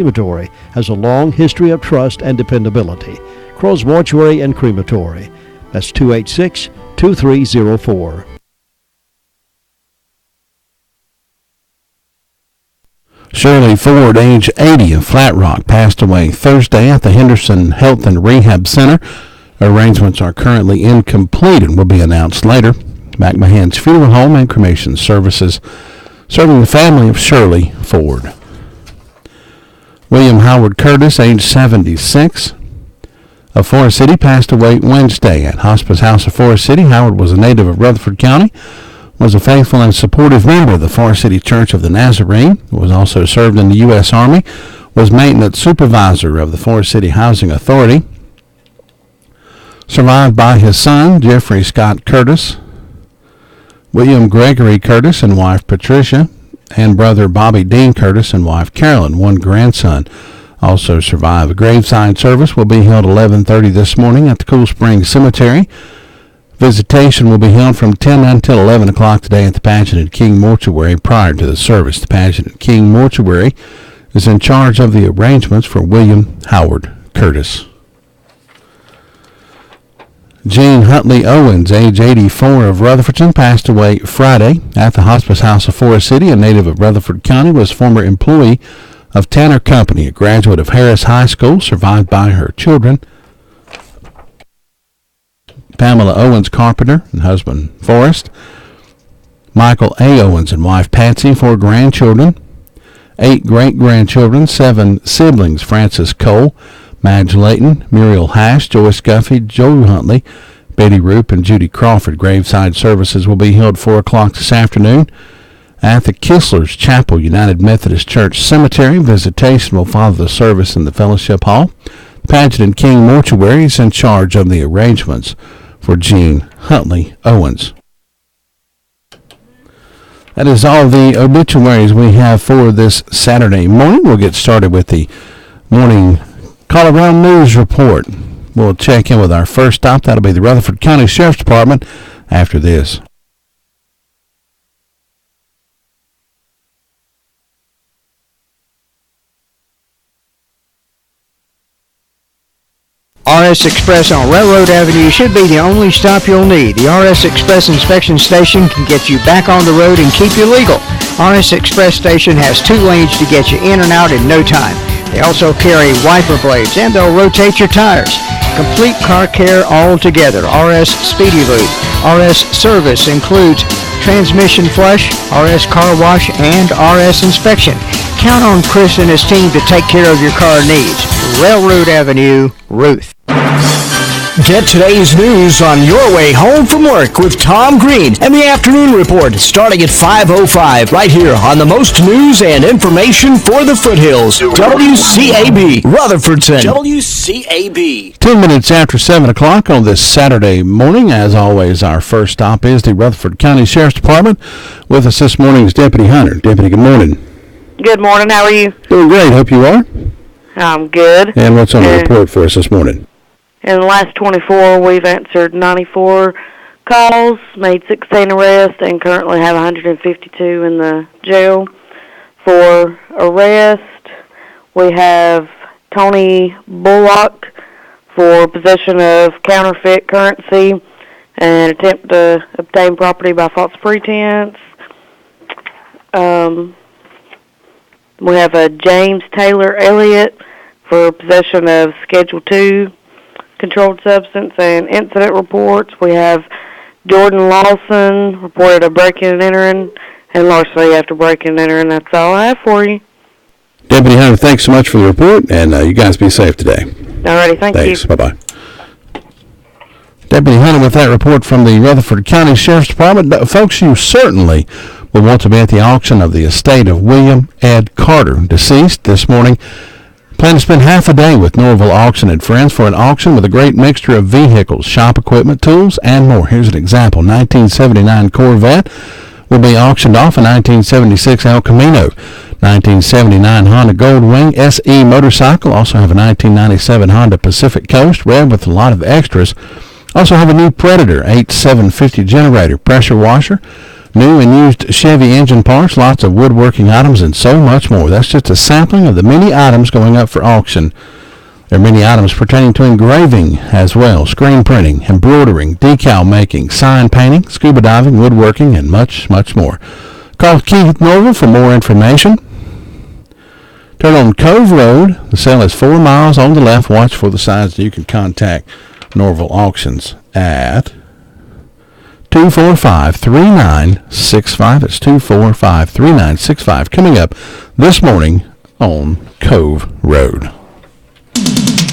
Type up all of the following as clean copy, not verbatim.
Crematory has a long history of trust and dependability. Crow's Mortuary and Crematory. That's 286-2304. Shirley Ford, age 80, of Flat Rock, passed away Thursday at the Henderson Health and Rehab Center. Arrangements are currently incomplete and will be announced later. McMahon's Funeral Home and Cremation Services, serving the family of Shirley Ford. William Howard Curtis, age 76, of Forest City, passed away Wednesday at Hospice House of Forest City. Howard was a native of Rutherford County, was a faithful and supportive member of the Forest City Church of the Nazarene, was also served in the U.S. Army, was maintenance supervisor of the Forest City Housing Authority. Survived by his son, Jeffrey Scott Curtis, William Gregory Curtis and wife Patricia, and brother Bobby Dean Curtis and wife Carolyn. One grandson also survived. A graveside service will be held 11:30 this morning at the Cool Springs Cemetery. Visitation will be held from 10 until 11 o'clock today at the Pageant King Mortuary prior to the service. The Pageant King Mortuary is in charge of the arrangements for William Howard Curtis. Gene Huntley Owens, age 84, of Rutherfordton, passed away Friday at the Hospice House of Forest City. A native of Rutherford County, was former employee of Tanner Company, a graduate of Harris High School, survived by her children, Pamela Owens Carpenter and husband Forrest, Michael A. Owens and wife Patsy, 4 grandchildren, 8 great-grandchildren, 7 siblings, Francis Cole, Madge Layton, Muriel Hash, Joyce Guffey, Joe Huntley, Betty Roop, and Judy Crawford. Graveside services will be held 4 o'clock this afternoon at the Kistler's Chapel United Methodist Church Cemetery. Visitation will follow the service in the Fellowship Hall. The Pageant King Mortuary is in charge of the arrangements for Gene Huntley Owens. That is all the obituaries we have for this Saturday morning. We'll get started with the morning Colorado News Report. We'll check in with our first stop. That'll be the Rutherford County Sheriff's Department after this. RS Express on Railroad Avenue should be the only stop you'll need. The RS Express inspection station can get you back on the road and keep you legal. RS Express station has 2 lanes to get you in and out in no time. They also carry wiper blades and they'll rotate your tires. Complete car care all together. RS Speedy Lube. RS Service includes transmission flush, RS Car Wash, and RS Inspection. Count on Chris and his team to take care of your car needs. Railroad Avenue, Ruth. Get today's news on your way home from work with Tom Green and the Afternoon Report starting at 5:05 right here on the most news and information for the foothills. WCAB, Rutherfordton. WCAB. 10 minutes after 7 o'clock on this Saturday morning. As always, our first stop is the Rutherford County Sheriff's Department. With us this morning is Deputy Hunter. Deputy, good morning. Good morning. How are you? Doing great. Hope you are. I'm good. And what's on the report for us this morning? In the last 24, we've answered 94 calls, made 16 arrests, and currently have 152 in the jail. For arrest, we have Tony Bullock for possession of counterfeit currency and attempt to obtain property by false pretense. We have a James Taylor Elliott for possession of Schedule 2 controlled substance and incident reports. We have Jordan Lawson reported a breaking and entering and larceny after breaking and entering. That's all I have for you. Deputy Hunter, thanks so much for the report, and you guys be safe today. All righty, thanks you. Thanks. Bye-bye. Deputy Hunter with that report from the Rutherford County Sheriff's Department. Folks, you certainly will want to be at the auction of the estate of William Ed Carter, deceased, this morning. Plan to spend half a day with Norville Auction and Friends for an auction with a great mixture of vehicles, shop equipment, tools, and more. Here's an example. 1979 Corvette will be auctioned off. A 1976 El Camino. 1979 Honda Goldwing SE motorcycle. Also have a 1997 Honda Pacific Coast, red with a lot of extras. Also have a new Predator 8750 generator, pressure washer, New and used Chevy engine parts, lots of woodworking items, and so much more. That's just a sampling of the many items going up for auction. There are many items pertaining to engraving as well, screen printing, embroidering, decal making, sign painting, scuba diving, woodworking, and much, much more. Call Keith Norville for more information. Turn on Cove Road. The sale is 4 miles on the left. Watch for the signs. You can contact Norville Auctions at 245-3965. It's 245-3965. Coming up this morning on Cove Road.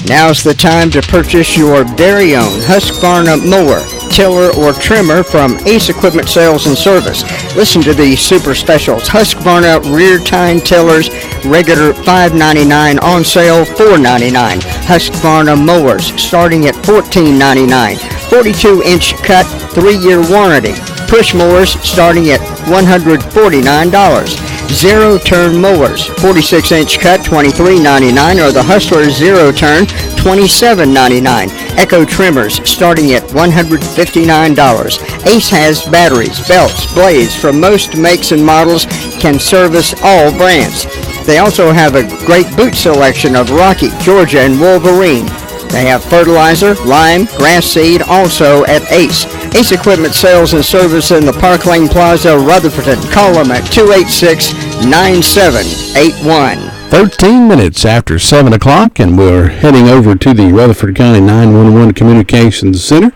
Now's the time to purchase your very own Husqvarna mower, tiller, or trimmer from Ace Equipment Sales and Service. Listen to these super specials. Husqvarna rear tine tillers, regular $5.99, on sale $4.99. Husqvarna mowers starting at $14.99. 42-inch cut, 3-year warranty. Push mowers starting at $149. Zero-turn mowers, 46-inch cut, $23.99, or the Hustler Zero-Turn, $27.99. Echo trimmers starting at $159. Ace has batteries, belts, blades from most makes and models, can service all brands. They also have a great boot selection of Rocky, Georgia, and Wolverine. They have fertilizer, lime, grass seed, also at Ace. Ace Equipment Sales and Service in the Park Lane Plaza, Rutherford. Call them at 286-9781. 13 minutes after 7 o'clock, and we're heading over to the Rutherford County 911 Communications Center.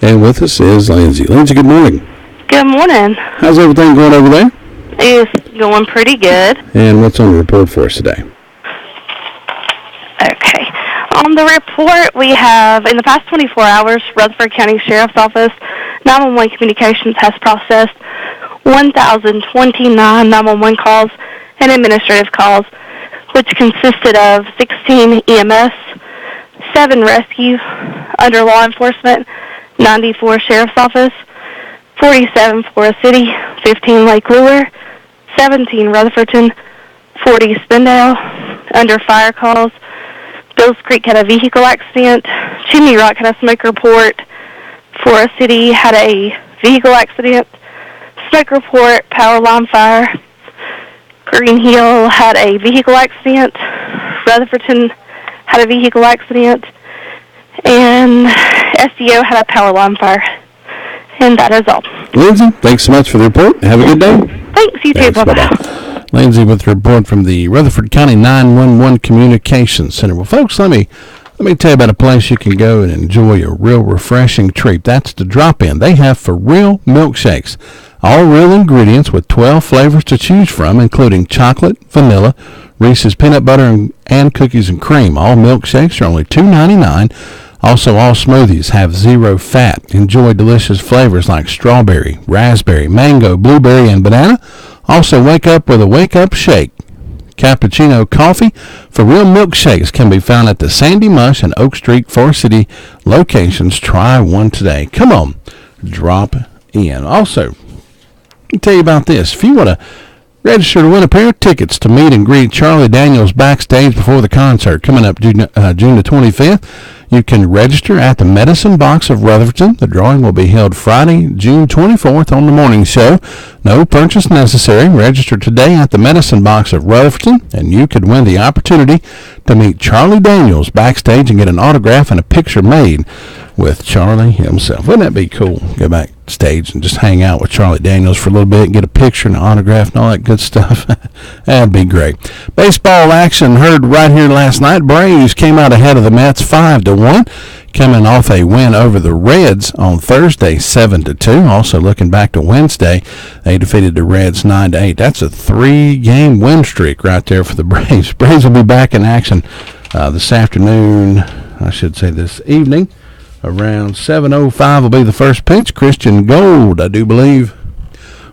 And with us is Lindsay. Lindsay, good morning. Good morning. How's everything going over there? It's going pretty good. And what's on the report for us today? Okay. On the report, we have, in the past 24 hours, Rutherford County Sheriff's Office 911 Communications has processed 1,029 911 calls and administrative calls, which consisted of 16 EMS, 7 rescue under law enforcement, 94 Sheriff's Office, 47 Forest City, 15 Lake Lure, 17 Rutherfordton, 40 Spindale under fire calls. Bills Creek had a vehicle accident. Chimney Rock had a smoke report. Forest City had a vehicle accident. Smoke report, power line fire. Green Hill had a vehicle accident. Rutherfordton had a vehicle accident. And SDO had a power line fire. And that is all. Lindsay, thanks so much for the report. Have a good day. Thanks, you too. Bye-bye. Lindsay with the report from the Rutherford County 911 Communications Center. Well, folks, let me tell you about a place you can go and enjoy a real refreshing treat. That's the Drop-In. They have for real milkshakes. All real ingredients with 12 flavors to choose from, including chocolate, vanilla, Reese's peanut butter, and cookies and cream. All milkshakes are only $2.99. Also, all smoothies have 0 fat. Enjoy delicious flavors like strawberry, raspberry, mango, blueberry, and banana. Also, wake up with a wake-up shake. Cappuccino coffee for real milkshakes can be found at the Sandy Mush and Oak Street Forest City locations. Try one today. Come on, drop in. Also, let me tell you about this. If you want to register to win a pair of tickets to meet and greet Charlie Daniels backstage before the concert coming up June the 25th, you can register at the Medicine Box of Rutherford. The drawing will be held Friday, June 24th on the morning show. No purchase necessary. Register today at the Medicine Box of Rutherford, and you could win the opportunity to meet Charlie Daniels backstage and get an autograph and a picture made with Charlie himself. Wouldn't that be cool? Go backstage and just hang out with Charlie Daniels for a little bit and get a picture and an autograph and all that good stuff. That'd be great. Baseball action heard right here last night. Braves came out ahead of the Mets 5-1, coming off a win over the Reds on Thursday 7-2. Also looking back to Wednesday, they defeated the Reds 9-8. That's a 3-game win streak right there for the Braves. Braves will be back in action this afternoon, I should say this evening. Around 7:05 will be the first pitch. Christian Gold, I do believe,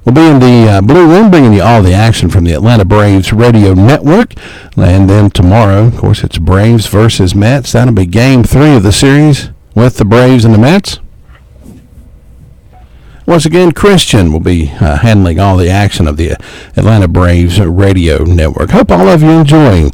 will be in the Blue Room, bringing you all the action from the Atlanta Braves radio network. And then tomorrow, of course, it's Braves versus Mets. That'll be Game 3 of the series with the Braves and the Mets. Once again, Christian will be handling all the action of the Atlanta Braves radio network. Hope all of you enjoying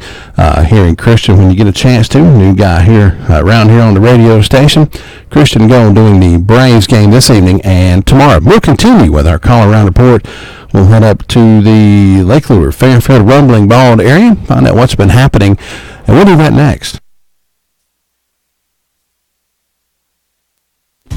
hearing Christian when you get a chance to. New guy here around here on the radio station. Christian Gold doing the Braves game this evening and tomorrow. We'll continue with our call-around report. We'll head up to the Lake Lure, Fairfield, Rumbling Bald area, find out what's been happening, and we'll do that next.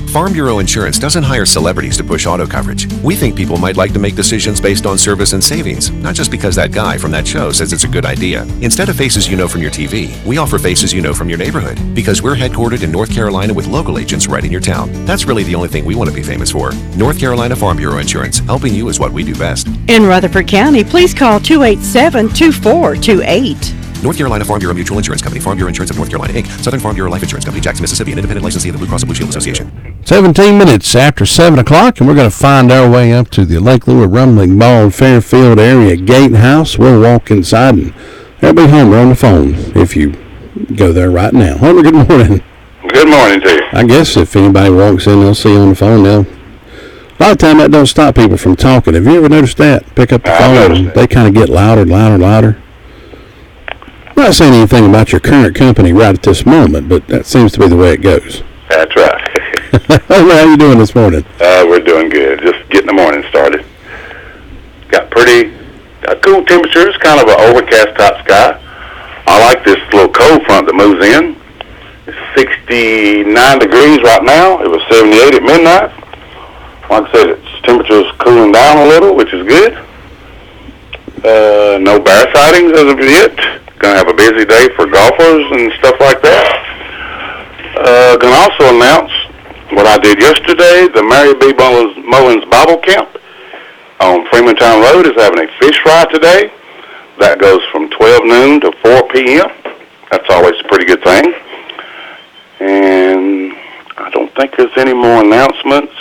Farm Bureau Insurance doesn't hire celebrities to push auto coverage. We think people might like to make decisions based on service and savings, not just because that guy from that show says it's a good idea. Instead of faces you know from your TV, we offer faces you know from your neighborhood, because we're headquartered in North Carolina with local agents right in your town. That's really the only thing we want to be famous for. North Carolina Farm Bureau Insurance, helping you is what we do best. In Rutherford County, please call 287-2428. North Carolina Farm Bureau Mutual Insurance Company, Farm Bureau Insurance of North Carolina, Inc., Southern Farm Bureau Life Insurance Company, Jackson, Mississippi, an independent licensee of the Blue Cross and Blue Shield Association. 17 minutes after 7 o'clock, and we're going to find our way up to the Lake Lure Rumbling Bald Fairfield area gatehouse. We'll walk inside, and there'll be Homer on the phone if you go there right now. Homer, good morning. Good morning to you. I guess if anybody walks in, they'll see you on the phone now. A lot of time that don't stop people from talking. Have you ever noticed that? Pick up the phone, they kind of get louder, louder, louder. I'm not saying anything about your current company right at this moment, but that seems to be the way it goes. That's right. How are you doing this morning? We're doing good. Just getting the morning started. Got pretty cool temperatures, kind of an overcast top sky. I like this little cold front that moves in. It's 69 degrees right now. It was 78 at midnight. Like I said, its temperature's cooling down a little, which is good. No bear sightings as of yet. Going to have a busy day for golfers and stuff like that. Going to also announce what I did yesterday. The Mary B. Mullins Bible Camp on Freemantown Road is having a fish fry today. That goes from 12 noon to 4 p.m. That's always a pretty good thing. And I don't think there's any more announcements.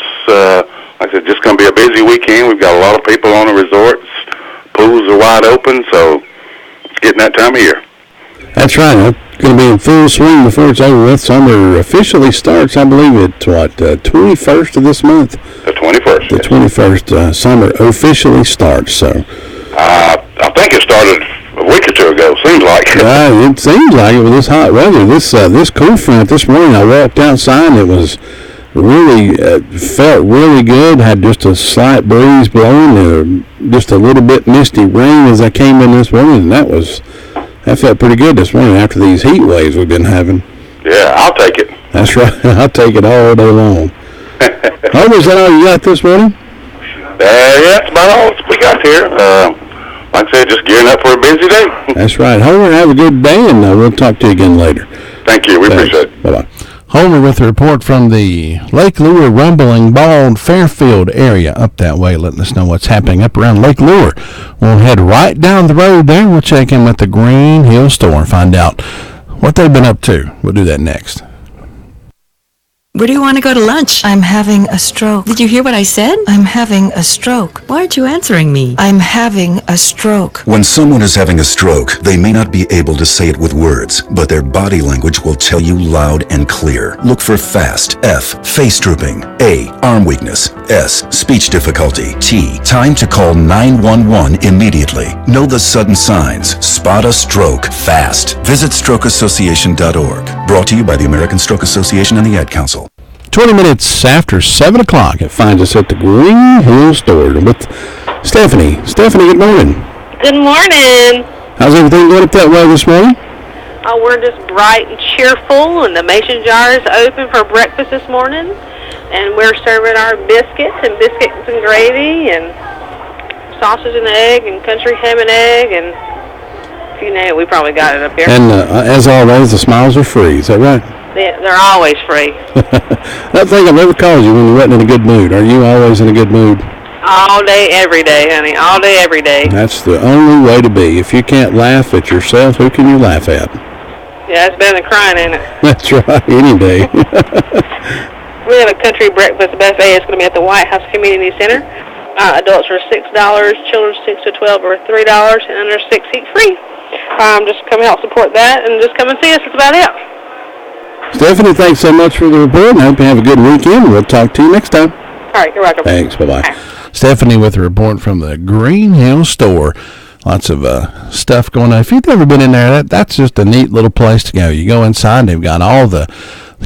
Like I said, just going to be a busy weekend. We've got a lot of people on the resorts. Pools are wide open, so it's getting that time of year. That's right. I'm going to be in full swing before it's over with. Summer officially starts, I believe, at 21st of this month? The 21st. The 21st. Summer officially starts, so. I think it started a week or two ago, seems like. It seems like it with this hot weather. This cool front this morning, I walked outside and it was really, felt really good. Had just a slight breeze blowing, just a little bit misty rain as I came in this morning, and that felt pretty good this morning after these heat waves we've been having. Yeah, I'll take it. That's right. I'll take it all day long. Homer, is that all you got this morning? Yeah, that's about all we got here. Like I said, just gearing up for a busy day. That's right. Homer, have a good day, and we'll talk to you again later. Thank you. We appreciate it. Bye-bye. Homer with a report from the Lake Lure Rumbling Bald Fairfield area up that way, letting us know what's happening up around Lake Lure. We'll head right down the road there. We'll check in with the Green Hill Store and find out what they've been up to. We'll do that next. Where do you want to go to lunch? I'm having a stroke. Did you hear what I said? I'm having a stroke. Why aren't you answering me? I'm having a stroke. When someone is having a stroke, they may not be able to say it with words, but their body language will tell you loud and clear. Look for FAST. F. Face drooping. A. Arm weakness. S. Speech difficulty. T. Time to call 911 immediately. Know the sudden signs. Spot a stroke fast. Visit strokeassociation.org. Brought to you by the American Stroke Association and the Ad Council. 20 minutes after 7 o'clock, it finds us at the Green Hill Store with Stephanie. Stephanie, good morning. Good morning. How's everything going up that way this morning? Oh, we're just bright and cheerful, and the mason jar is open for breakfast this morning, and we're serving our biscuits and gravy and sausage and egg and country ham and egg, and if you name it, we probably got it up here. And as always, the smiles are free. Is that right? They're always free. I don't think I've ever called you when you wasn't in a good mood. Are you always in a good mood? All day, every day, honey. All day, every day. That's the only way to be. If you can't laugh at yourself, who can you laugh at? Yeah, it's better than crying, ain't it? That's right, any day. We have a country breakfast buffet. It's going to be at the White House Community Center. Adults are $6, children 6 to 12 are $3, and under 6 eat free. Just come help support that, and just come and see us. That's about it. Stephanie, thanks so much for the report, and I hope you have a good weekend. We'll talk to you next time. right, you're welcome. Thanks. Bye-bye. Stephanie with a report from the Green Hill store. Lots of stuff going on. If you've ever been in there, that's just a neat little place to go. You go inside, they've got all the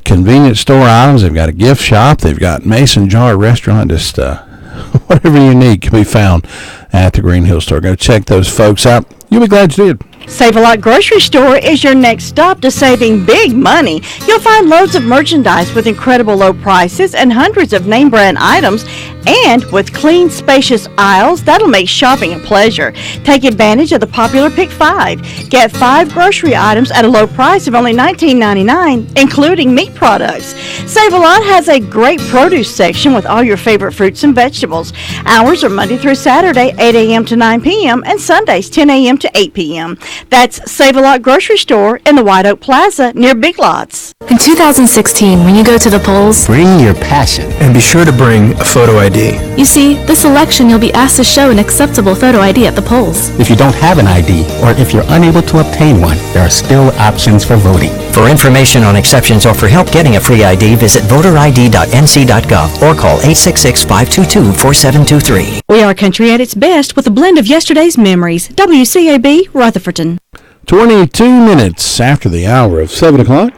convenience store items. They've got a gift shop. They've got Mason Jar Restaurant. Just whatever you need can be found at the Green Hill store. Go check those folks out. You'll be glad you did. Save-A-Lot Grocery Store is your next stop to saving big money. You'll find loads of merchandise with incredible low prices and hundreds of name brand items, and with clean, spacious aisles, that'll make shopping a pleasure. Take advantage of the popular Pick 5. Get 5 grocery items at a low price of only $19.99, including meat products. Save-A-Lot has a great produce section with all your favorite fruits and vegetables. Hours are Monday through Saturday, 8 a.m. to 9 p.m., and Sundays, 10 a.m. to 8 p.m. That's Save-A-Lot Grocery Store in the White Oak Plaza near Big Lots. In 2016, when you go to the polls, Bring your passion and be sure to bring a photo ID. you see, this election you'll be asked to show an acceptable photo ID at the polls. If you don't have an ID, or if you're unable to obtain one, there are still options for voting. For information on exceptions or for help getting a free ID, visit voterid.nc.gov or call 866-522-4723. We are country at its best with a blend of yesterday's memories. WCAB, Rutherfordton. 22 minutes after the hour of 7 o'clock.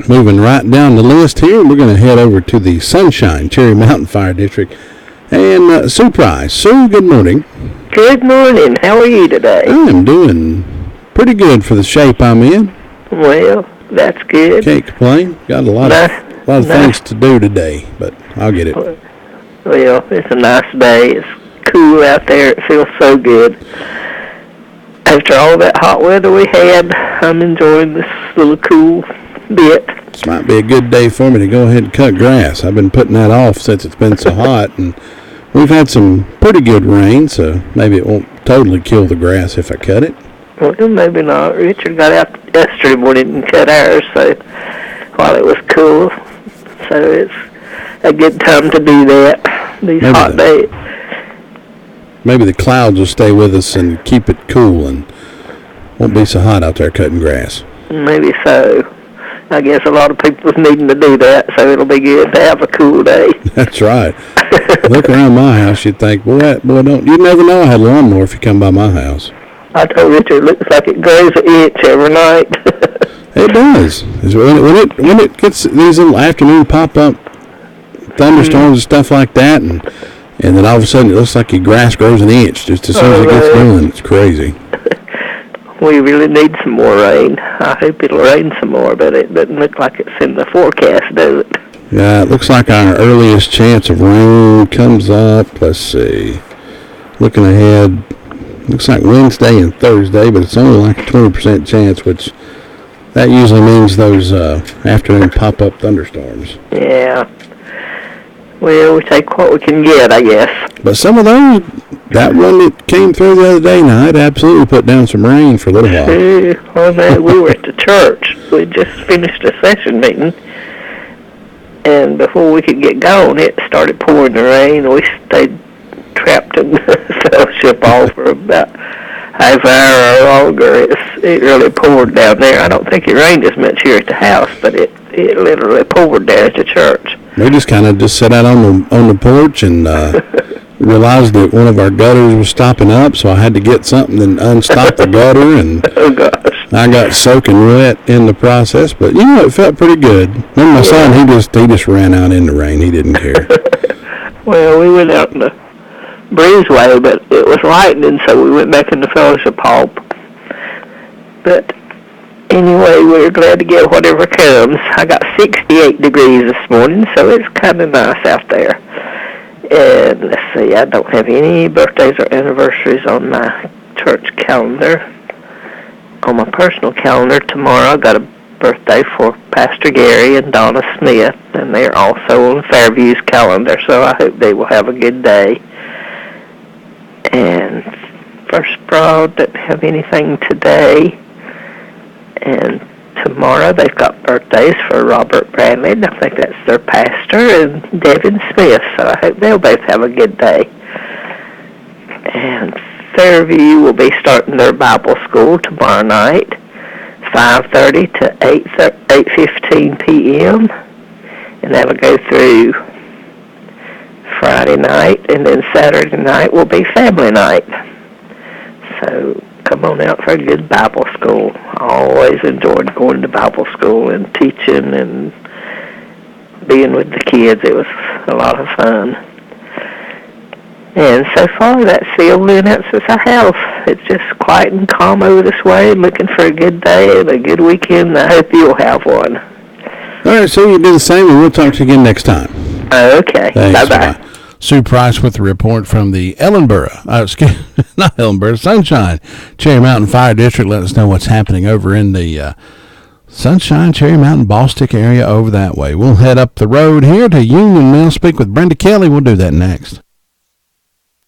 Moving right down the list here, we're going to head over to the Sunshine Cherry Mountain Fire District. And Sue Price. Sue, good morning. Good morning. How are you today? I am doing pretty good for the shape I'm in. Well, that's good. Can't complain. Got a lot of things to do today, but I'll get it. Well, it's a nice day. It's cool out there. It feels so good. After all that hot weather we had, I'm enjoying this little cool bit. This might be a good day for me to go ahead and cut grass. I've been putting that off since it's been so hot, and we've had some pretty good rain, so maybe it won't totally kill the grass if I cut it. Well, maybe not. Richard got out yesterday morning and cut ours, so while it was cool, so it's a good time to do that these hot days. Maybe the clouds will stay with us and keep it cool and won't be so hot out there cutting grass. Maybe so. I guess a lot of people are needing to do that, so it'll be good to have a cool day. That's right. Look around my house, you'd think, you never know I had a lawnmower if you come by my house. I told Richard it looks like it grows an inch every night. It does. When it gets these little afternoon pop-up thunderstorms and stuff like that, and then all of a sudden it looks like your grass grows an inch just as soon as it gets going. It's crazy. We really need some more rain. I hope it'll rain some more, but it doesn't look like it's in the forecast, does it? Yeah, it looks like our earliest chance of rain comes up, let's see, looking ahead, looks like Wednesday and Thursday, but it's only like a 20% chance, which that usually means those afternoon pop-up thunderstorms. Yeah. Well, we take what we can get, I guess. But some of those, that one that came through the other day now, it absolutely put down some rain for a little while. Well, man, we were at the church. We just finished a session meeting, and before we could get going, it started pouring the rain. We stayed trapped in the fellowship hall for about half hour or longer. It really poured down there. I don't think it rained as much here at the house, but it literally poured down at the church. We just kind of sat out on the porch and realized that one of our gutters was stopping up, so I had to get something and unstop the gutter, and oh gosh, I got soaking wet in the process. But it felt pretty good. Then my son, he just ran out in the rain. He didn't care. Well, we went out in the breezeway, but it was lightning, so we went back in the fellowship hall. But anyway, we're glad to get whatever comes. I got 68 degrees this morning, so it's kind of nice out there. And let's see, I don't have any birthdays or anniversaries on my church calendar. On my personal calendar tomorrow, I got a birthday for Pastor Gary and Donna Smith, and they're also on Fairview's calendar, so I hope they will have a good day. And First Broad doesn't have anything today. And tomorrow they've got birthdays for Robert Bradley, and I think that's their pastor, and Devin Smith, so I hope they'll both have a good day. And Fairview will be starting their Bible school tomorrow night, 5:30 to 8:15 p.m. and that'll go through Friday night, and then Saturday night will be family night. So come on out for a good Bible school. I always enjoyed going to Bible school and teaching and being with the kids. It was a lot of fun. And so far, that's the only announcements I have. It's just quiet and calm over this way, looking for a good day and a good weekend. I hope you'll have one. All right, so you do the same, and we'll talk to you again next time. Okay. Thanks, Bye-bye. Sue Price with the report from the not Ellenboro, Sunshine Cherry Mountain Fire District. Let us know what's happening over in the Sunshine, Cherry Mountain, Ballstick area over that way. We'll head up the road here to Union Mill, speak with Brenda Kelly. We'll do that next.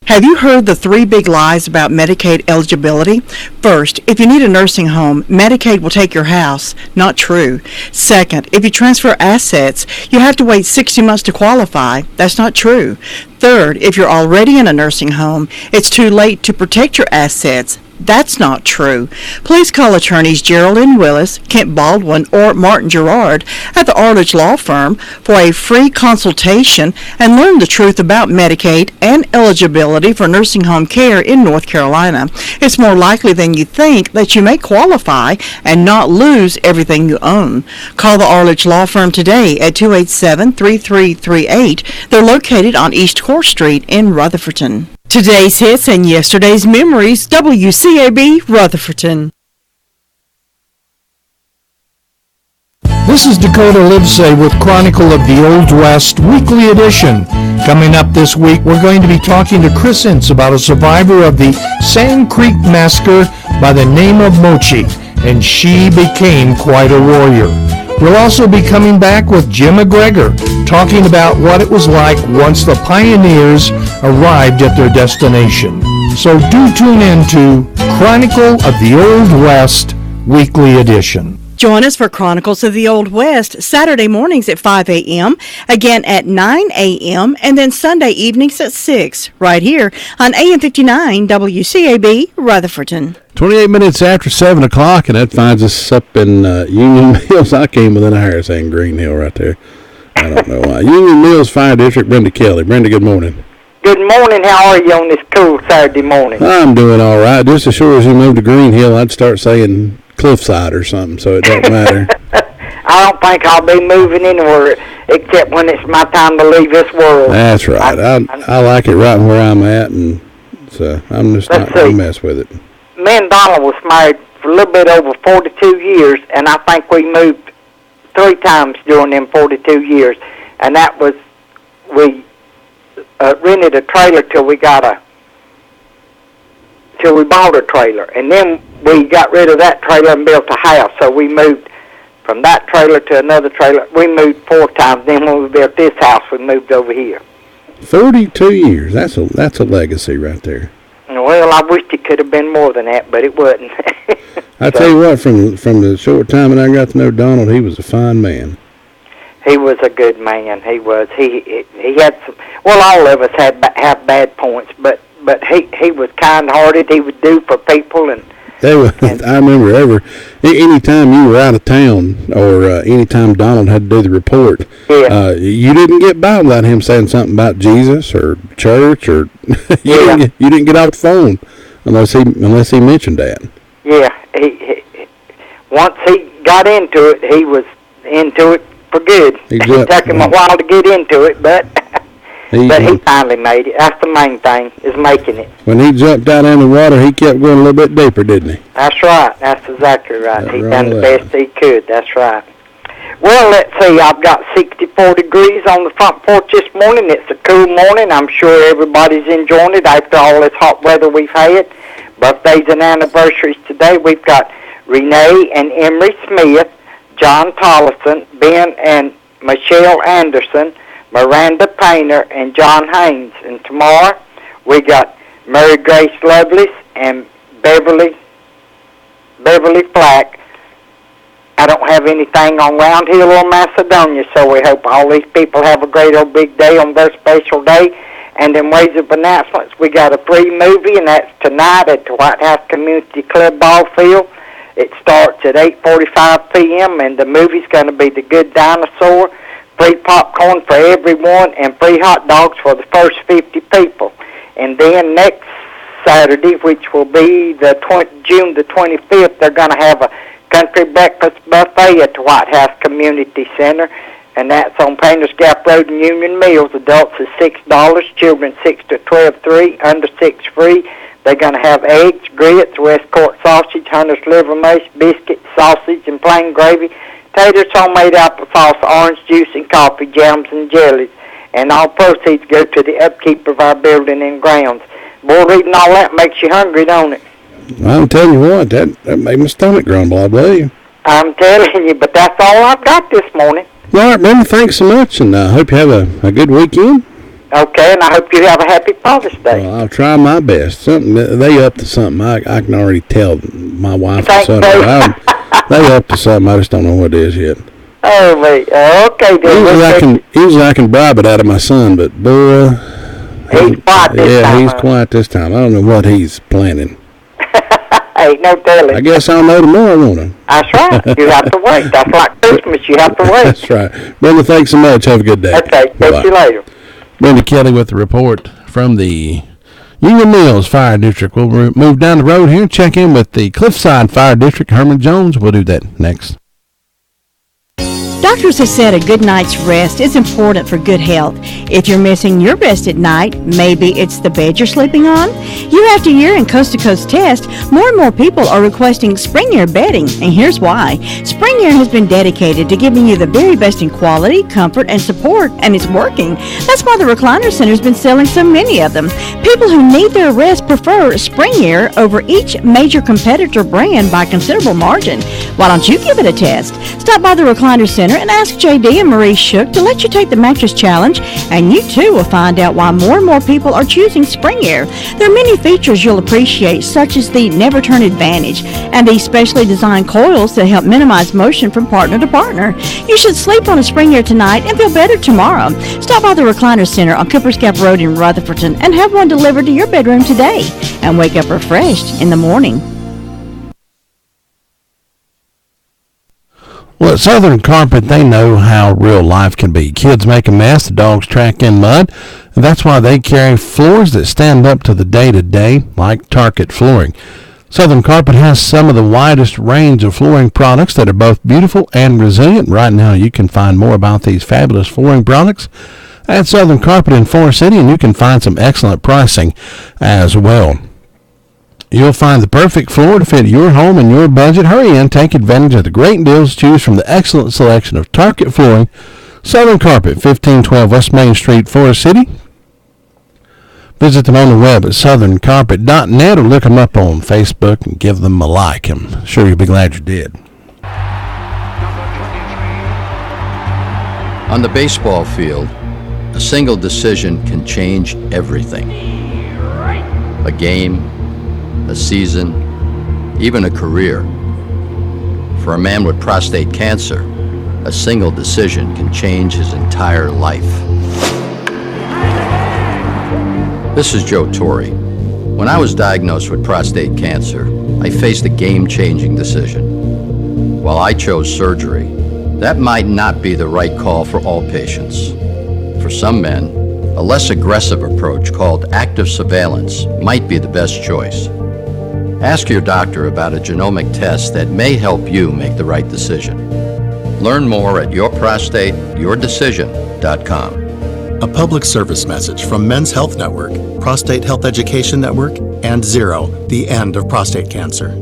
Have you heard the 3 big lies about Medicaid eligibility? First, if you need a nursing home, Medicaid will take your house. Not true. Second, if you transfer assets, you have to wait 60 months to qualify. That's not true. Third, if you're already in a nursing home, it's too late to protect your assets. That's not true. Please call attorneys Geraldine Willis, Kent Baldwin, or Martin Gerard at the Arledge Law Firm for a free consultation and learn the truth about Medicaid and eligibility for nursing home care in North Carolina. It's more likely than you think that you may qualify and not lose everything you own. Call the Arledge Law Firm today at 287-3338. They're located on East Core Street in Rutherfordton. Today's hits and yesterday's memories, WCAB Rutherfordton. This is Dakota Livesay with Chronicle of the Old West Weekly Edition. Coming up this week, we're going to be talking to Chris Ince about a survivor of the Sand Creek Massacre by the name of Mochi, and she became quite a warrior. We'll also be coming back with Jim McGregor, talking about what it was like once the pioneers arrived at their destination. So do tune in to Chronicle of the Old West Weekly Edition. Join us for Chronicles of the Old West, Saturday mornings at 5 a.m., again at 9 a.m., and then Sunday evenings at 6, right here on AM 59 WCAB Rutherfordton. 28 minutes after 7 o'clock, and that finds us up in Union Mills. I came within a hair saying Green Hill right there. I don't know why. Union Mills Fire District, Brenda Kelly. Brenda, good morning. Good morning. How are you on this cool Saturday morning? I'm doing all right. Just as sure as you moved to Green Hill, I'd start saying Cliffside or something, so it don't matter. I don't think I'll be moving anywhere except when it's my time to leave this world. That's right. I like it right where I'm at, and so I'm just not going to mess with it. Me and Donald was married for a little bit over 42 years, and I think we moved 3 times during them 42 years, and that was we rented a trailer till we bought a trailer, and then we got rid of that trailer and built a house. So we moved from that trailer to another trailer. We moved 4 times. Then when we built this house, we moved over here. 42 years. That's a legacy right there. Well, I wished it could have been more than that, but it wasn't. I tell you what, from the short time that I got to know Donald, he was a fine man. He was a good man. He was. He had some. Well, all of us have bad points, but he was kind-hearted. He would do for people, and I remember anytime you were out of town or anytime Donald had to do the report, you didn't get by without him saying something about Jesus or church, or you didn't get off the phone unless he mentioned that. Yeah, he once he got into it, he was into it for good. It took him a while to get into it, but he finally made it. That's the main thing, is making it. When he jumped out in the water, he kept going a little bit deeper, didn't he? That's right. That's exactly right. He done the best he could. That's right. Well, let's see. I've got 64 degrees on the front porch this morning. It's a cool morning. I'm sure everybody's enjoying it after all this hot weather we've had. Birthdays and anniversaries today. We've got Renee and Emery Smith, John Tollison, Ben and Michelle Anderson, Miranda Painter, and John Haynes. And tomorrow we got Mary Grace Lovelace and Beverly Flack. I don't have anything on Round Hill or Macedonia, so we hope all these people have a great old big day on their special day. And in ways of announcements, we got a free movie, and that's tonight at the White House Community Club ball field. It starts at 8:45 p.m., and the movie's going to be The Good Dinosaur. free popcorn for everyone, and free hot dogs for the first 50 people. And then next Saturday, which will be June the 25th, they're going to have a country breakfast buffet at the White House Community Center, and that's on Painters Gap Road and Union Mills. Adults is $6, children 6 to 12 free, under 6 free. They're going to have eggs, grits, West Court sausage, Hunter's liver mash, biscuits, sausage, and plain gravy, taters, homemade applesauce, orange juice, and coffee, jams, and jellies. And all proceeds go to the upkeep of our building and grounds. Boy, reading all that makes you hungry, don't it? I'm telling you what, that made my stomach grumble, I believe. I'm telling you, but that's all I've got this morning. All right, Brenda, thanks so much, and I hope you have a good weekend. Okay, and I hope you have a happy Father's Day. Well, I'll try my best. They up to something. I can already tell my wife and son. They up to something. I just don't know what it is yet. Oh, wait. Okay, then. Usually I can bribe it out of my son, but boy, he's quiet this time. Yeah, he's quiet this time. I don't know what he's planning. Ain't no telling. I guess I'll know tomorrow, won't I? That's right. You have to wait. That's like Christmas. You have to wait. That's right. Brenda, thanks so much. Have a good day. Okay. Catch you later. Brenda Kelly with the report from the Union Mills Fire District. We'll move down the road here and check in with the Cliffside Fire District. Herman Jones. We'll do that next. Doctors have said a good night's rest is important for good health. If you're missing your rest at night, maybe it's the bed you're sleeping on. Year after year in coast-to-coast tests, more and more people are requesting Spring Air bedding, and here's why. Spring Air has been dedicated to giving you the very best in quality, comfort, and support, and it's working. That's why the Recliner Center's been selling so many of them. People who need their rest prefer Spring Air over each major competitor brand by a considerable margin. Why don't you give it a test? Stop by the Recliner Center and ask JD and Marie Shook to let you take the mattress challenge, and you too will find out why more and more people are choosing Spring Air. There are many features you'll appreciate, such as the Never Turn Advantage and the specially designed coils that help minimize motion from partner to partner. You should sleep on a Spring Air tonight and feel better tomorrow. Stop by the Recliner Center on Cooper's Gap Road in Rutherfordton and have one delivered to your bedroom today, and wake up refreshed in the morning. Well, at Southern Carpet, they know how real life can be. Kids make a mess, the dogs track in mud, and that's why they carry floors that stand up to the day-to-day, like Target flooring. Southern Carpet has some of the widest range of flooring products that are both beautiful and resilient. Right now, you can find more about these fabulous flooring products at Southern Carpet in Forest City, and you can find some excellent pricing as well. You'll find the perfect floor to fit your home and your budget. Hurry in, take advantage of the great deals. Choose from the excellent selection of Target flooring. Southern Carpet, 1512 West Main Street, Forest City. Visit them on the web at southerncarpet.net or look them up on Facebook and give them a like. I'm sure you'll be glad you did. On the baseball field, a single decision can change everything. A game, a season, even a career. For a man with prostate cancer, a single decision can change his entire life. This is Joe Torre. When I was diagnosed with prostate cancer, I faced a game-changing decision. While I chose surgery, that might not be the right call for all patients. For some men, a less aggressive approach called active surveillance might be the best choice. Ask your doctor about a genomic test that may help you make the right decision. Learn more at yourprostateyourdecision.com. A public service message from Men's Health Network, Prostate Health Education Network, and Zero, the end of prostate cancer.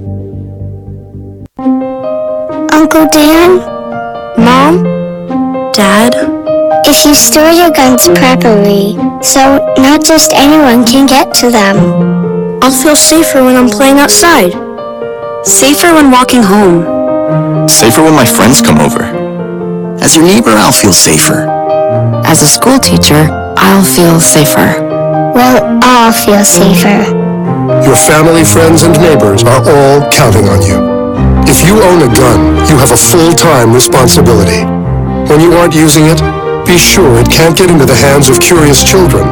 Uncle Dan? Mom? Dad? If you store your guns properly, so not just anyone can get to them, I'll feel safer when I'm playing outside. Safer when walking home. Safer when my friends come over. As your neighbor, I'll feel safer. As a school teacher, I'll feel safer. We'll all feel safer. Your family, friends, and neighbors are all counting on you. If you own a gun, you have a full-time responsibility. When you aren't using it, be sure it can't get into the hands of curious children,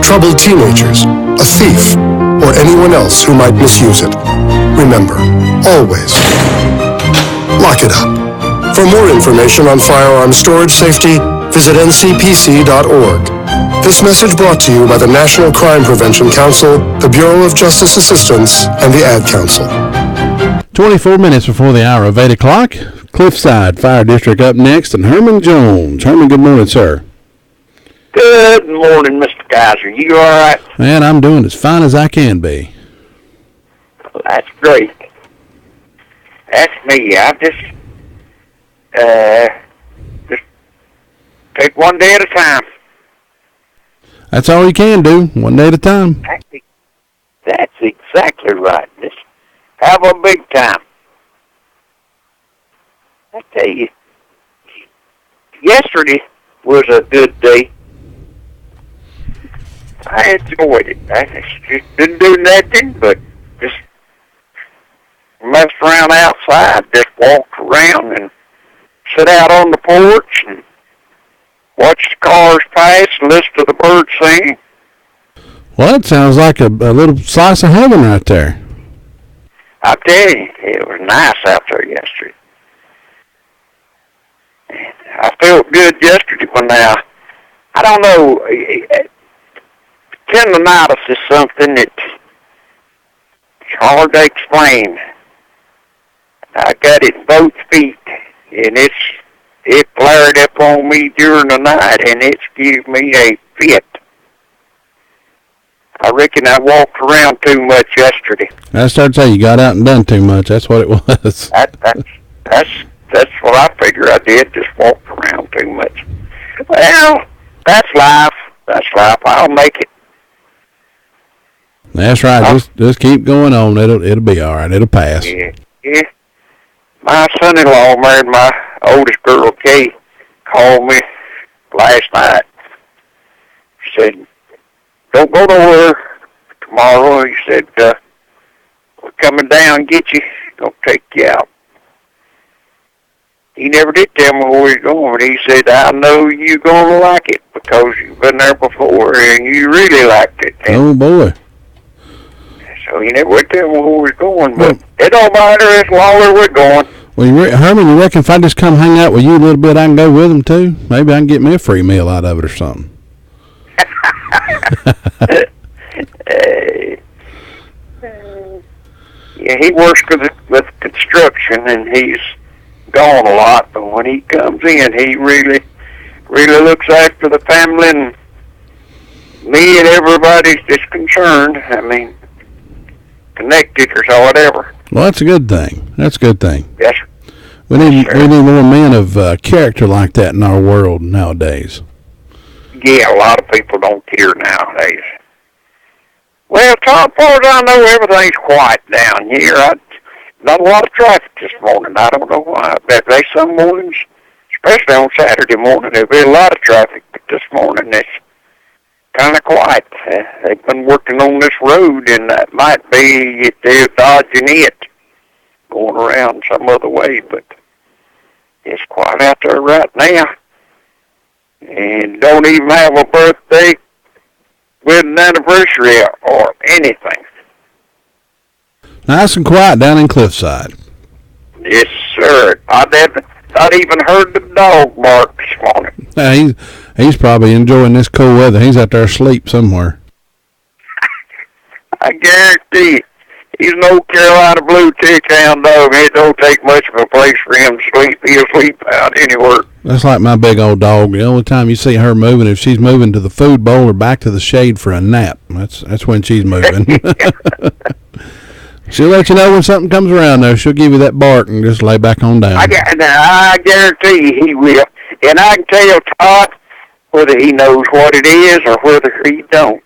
troubled teenagers, a thief, or anyone else who might misuse it. Remember, always, lock it up. For more information on firearm storage safety, visit ncpc.org. This message brought to you by the National Crime Prevention Council, the Bureau of Justice Assistance, and the Ad Council. 24 minutes before the hour of 8 o'clock. Cliffside Fire District up next, and Herman Jones. Herman, good morning, sir. Good morning, Mr. Kaiser. You all right? Man, I'm doing as fine as I can be. That's great. That's me. I just take one day at a time. That's all you can do, one day at a time. That's exactly right. Just have a big time. I tell you, yesterday was a good day. I enjoyed it. I just didn't do nothing but just messed around outside, just walked around and sit out on the porch and watch the cars pass and listen to the birds sing. Well, that sounds like a little slice of heaven right there. I tell you, it was nice out there yesterday. I felt good yesterday when I don't know, tendonitis is something that's hard to explain. I got it in both feet, and it flared up on me during the night, and it's gave me a fit. I reckon I walked around too much yesterday. I started to say you got out and done too much. That's what it was. That's what I figure I did, just walked around too much. Well, that's life. That's life. I'll make it. That's right. Just keep going on. It'll be all right. It'll pass. Yeah. My son-in-law married my oldest girl, Kay, called me last night. He said, don't go nowhere tomorrow. He said, we're coming down and get you. Gonna take you out. He never did tell me where he's going, but he said, I know you're going to like it because you've been there before and you really liked it. And oh, boy. so he never would tell me where he's going, but it don't matter as long as we're going. Well, Herman, you reckon if I just come hang out with you a little bit, I can go with him, too? Maybe I can get me a free meal out of it or something. Yeah, he works with construction, and he's gone a lot, but when he comes in, he really looks after the family, and me and everybody's just concerned. I mean, connected or so, whatever. Well, that's a good thing. That's a good thing. Yes. We need more men of character like that in our world nowadays. Yeah, a lot of people don't care nowadays. Well, Tom, as far as I know, everything's quiet down here. Not a lot of traffic this morning. I don't know why. But there's some mornings, especially on Saturday morning, there'll be a lot of traffic. But this morning, it's kind of quiet. They've been working on this road, and that might be they're dodging it, going around some other way. But it's quiet out there right now. And don't even have a birthday with an anniversary or anything. Nice and quiet down in Cliffside. Yes, sir. I not even heard the dog bark this morning. He's probably enjoying this cool weather. He's out there asleep somewhere. I guarantee you, he's an old Carolina Blue Tick-Hound dog. It don't take much of a place for him to sleep. He'll sleep out anywhere. That's like my big old dog. The only time you see her moving, if she's moving to the food bowl or back to the shade for a nap. That's when she's moving. She'll let you know when something comes around, though. She'll give you that bark and just lay back on down. I guarantee you he will. And I can tell Todd whether he knows what it is or whether he don't.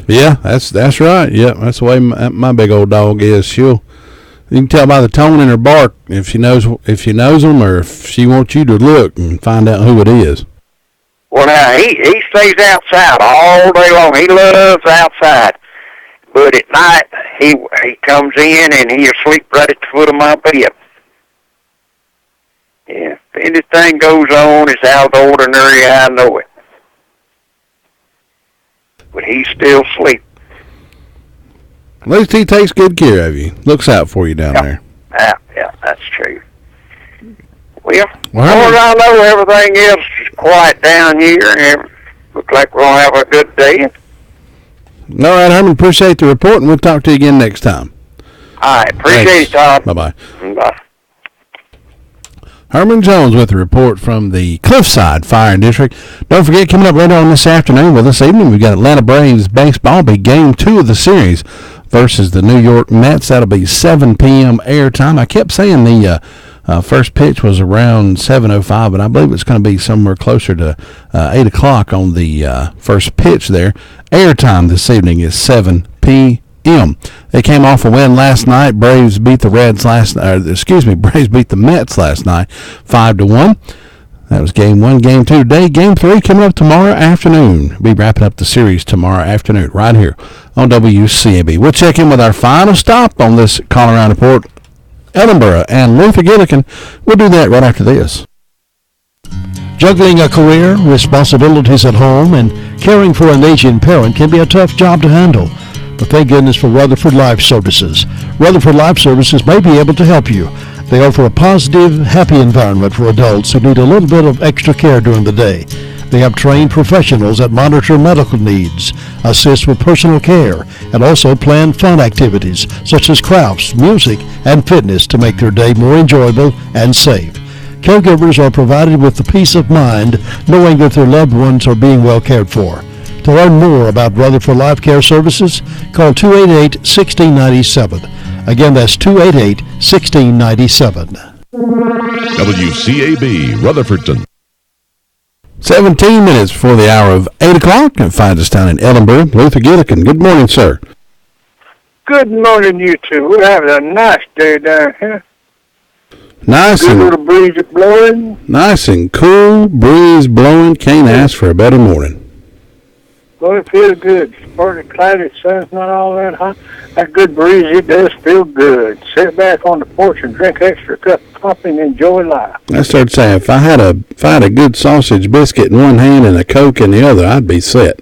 Yeah, that's right. Yeah, that's the way my big old dog is. You can tell by the tone in her bark if she knows them or if she wants you to look and find out who it is. Well, now, he stays outside all day long. He loves outside. But at night, he comes in and he'll sleep right at the foot of my bed. Yeah, if anything goes on, it's out of the ordinary, I know it. But he's still asleep. At least he takes good care of you. Looks out for you down there. Yeah, that's true. Well, as far as I know, everything else is quiet down here, and looks like we're going to have a good day. All right, Herman, appreciate the report, and we'll talk to you again next time. All right, appreciate it, Todd. Bye-bye. Bye. Herman Jones with a report from the Cliffside Fire District. Don't forget, coming up later on this afternoon, well, this evening, we've got Atlanta Braves baseball, be game 2 of the series versus the New York Mets. That'll be 7 p.m. airtime. I kept saying the first pitch was around 7:05, but I believe it's going to be somewhere closer to 8 o'clock on the first pitch there. Airtime this evening is 7 p.m. They came off a win last night. Braves beat the Braves beat the Mets last night, 5-1. That was game 1. Game 2 today. Game 3 coming up tomorrow afternoon. We'll be wrapping up the series tomorrow afternoon right here on WCAB. We'll check in with our final stop on this call-around report, Edinburgh and Luther Gillikin. We'll do that right after this. Juggling a career, responsibilities at home, and caring for an aging parent can be a tough job to handle. But thank goodness for Rutherford Life Services. Rutherford Life Services may be able to help you. They offer a positive, happy environment for adults who need a little bit of extra care during the day. They have trained professionals that monitor medical needs, assist with personal care, and also plan fun activities such as crafts, music, and fitness to make their day more enjoyable and safe. Caregivers are provided with the peace of mind knowing that their loved ones are being well cared for. To learn more about Rutherford Life Care Services, call 288-1697. Again, that's 288-1697. WCAB, Rutherfordton. 17 minutes before the hour of 8 o'clock, and find us down in Edinburgh. Luther Gillikin, good morning, sir. Good morning, you two. We're having a nice day down here. Nice Good and little breeze blowing. nice and cool, breeze blowing. Can't ask for a better morning. Well, it feels good. It's partly cloudy, sun's not all that hot. That good breeze, it does feel good. Sit back on the porch and drink extra cup of coffee and enjoy life. I started saying, if I had a good sausage biscuit in one hand and a Coke in the other, I'd be set.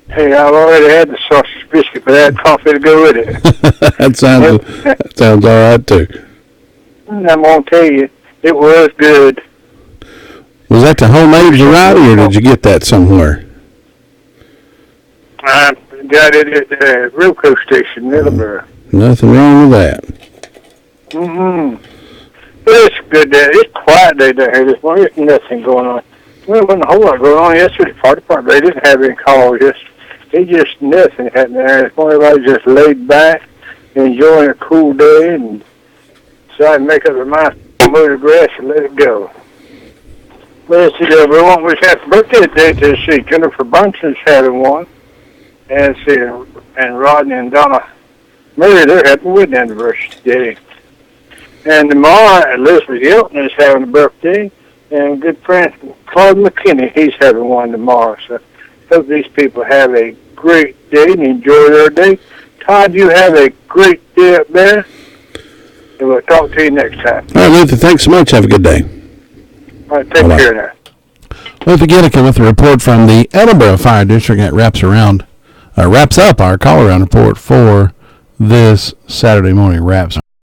Hey, I've already had the sausage biscuit, but I had coffee to go with it. that sounds all right too. And I'm gonna tell you, it was good. Was that the homemade variety, or did you get that somewhere? I got it at the Roco station in Edinburgh. Nothing wrong with that. Mm-hmm. But it's a good day. It's a quiet day down here this morning. There's nothing going on. Well, there wasn't a whole lot going on yesterday. Fire department, they didn't have any calls. It just nothing happened there this morning. Everybody just laid back, enjoying a cool day, and decided to make up their mind to mow the grass and let it go. Well, let's see, we want to wish happy birthday today to see Jennifer Brunson's having one. And see, and Rodney and Donna Murray, they're having a wedding anniversary today. And tomorrow, Elizabeth Hilton is having a birthday, and good friend Claude McKinney, he's having one tomorrow. So hope these people have a great day and enjoy their day. Todd, you have a great day up there, and we'll talk to you next time. All right, Luther, thanks so much. Have a good day. All right, take care now. Luther Gillikin with a report from the Edinburgh Fire District. That wraps up our call-around report for this Saturday morning.